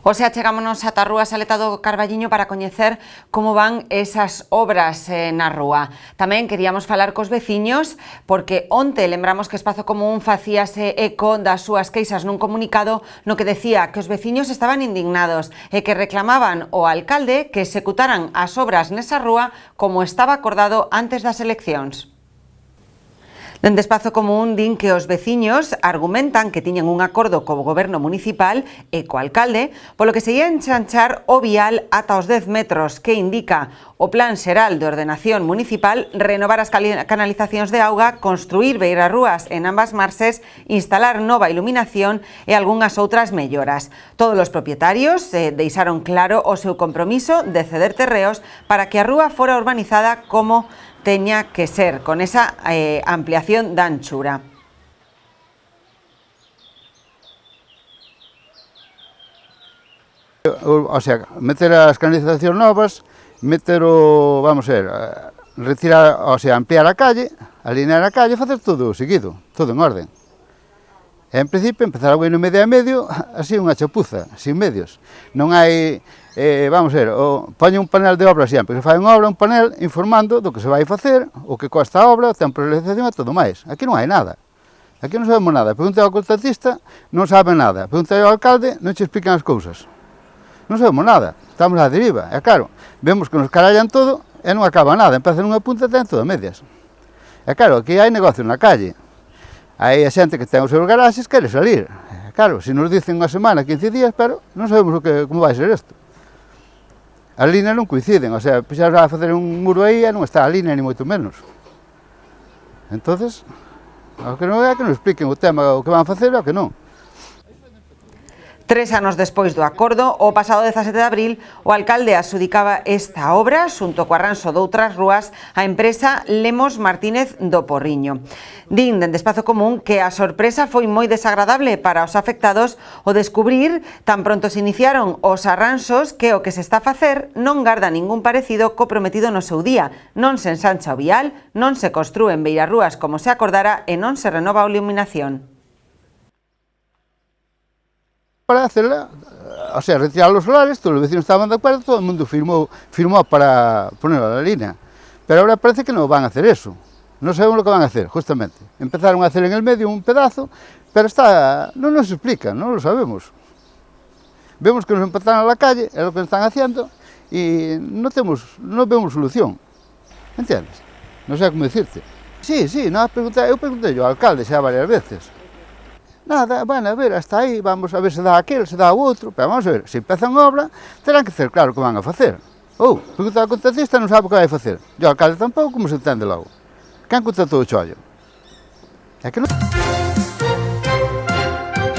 Hoxe achegámonos ata a Rúa Saleta do Carballiño para coñecer como van esas obras na rúa. Tamén queríamos falar cos veciños porque onte lembramos que Espazo Común facíase eco das súas queixas nun comunicado no que decía que os veciños estaban indignados e que reclamaban ao alcalde que executaran as obras nesa rúa como estaba acordado antes das eleccións. Dende Espazo Común din que os veciños argumentan que tiñan un acordo co goberno municipal e co alcalde, polo que se ia ensanchar o vial ata os 10 metros que indica o Plan Xeral de Ordenación Municipal, renovar as canalizacións de auga, construir beirarrúas en ambas marxes, instalar nova iluminación e algunhas outras melloras. Todos os propietarios deixaron claro o seu compromiso de ceder terreos para que a rúa fora urbanizada como teña que ser, con esa ampliación da anchura. O sea, meter as canalizacións novas, meter o, vamos a ver, retirar, o sea, ampliar a calle, alinear a calle, facer todo seguido, todo en orden. E, en principio, empezar a no medio a medio, así unha chapuza, sin medios. Non hai, vamos a ver, poñe un panel de obra sempre, que fai unha obra, un panel informando do que se vai facer, o que costa a obra, o tempo de realización e todo máis. Aquí non hai nada. Aquí non sabemos nada. Preguntei ao contratista, non sabe nada. Preguntei ao alcalde, non che explican as cousas. Non sabemos nada. Estamos á deriva. E claro, vemos que nos carallan todo e non acaba nada. Empeza nunha punta e ten todo a medias. E claro, aquí hai negocio na calle. Hai a xente que ten os seus garaxes quere salir. Claro, se nos dicen unha semana, 15 días, pero non sabemos como vai ser isto. As líneas non coinciden, o sea, puxeron a facer un muro aí e non está a línea, ni moito menos. Entonces, o que non é que nos expliquen o tema, o que van facer e o que non. 3 anos despois do acordo, o pasado 17 de abril, o alcalde adxudicaba esta obra, xunto co arranxo doutras rúas, á empresa Lemos Martínez do Porriño. Din dende Espazo Común que a sorpresa foi moi desagradable para os afectados o descubrir, tan pronto se iniciaron os arranxos, que o que se está a facer non garda ningún parecido co prometido no seu día. Non se ensancha o vial, non se construen beirarrúas como se acordara e non se renova a iluminación. Para hacerla, o sea, retirar los solares, todos los vecinos estaban de acuerdo, todo el mundo firmó para ponerlo a la línea. Pero ahora parece que no van a hacer eso. No sabemos lo que van a hacer, justamente. Empezaron a hacer en el medio un pedazo, pero no nos explican, no lo sabemos. Vemos que nos empataron a la calle, es lo que están haciendo, y no vemos solución. ¿Entiendes? No sé cómo decirte. Sí, yo pregunté yo al alcalde xa varias veces. Nada, bueno, a ver, hasta aí, vamos a ver se dá aquel, se dá o outro, pero vamos a ver, se empezan obra, terán que ter claro o que van a facer. Pregunta ao contratista, non sabe o que vai facer. E o alcalde tampouco, como se entende logo. Quen contratou o chollo? É que non...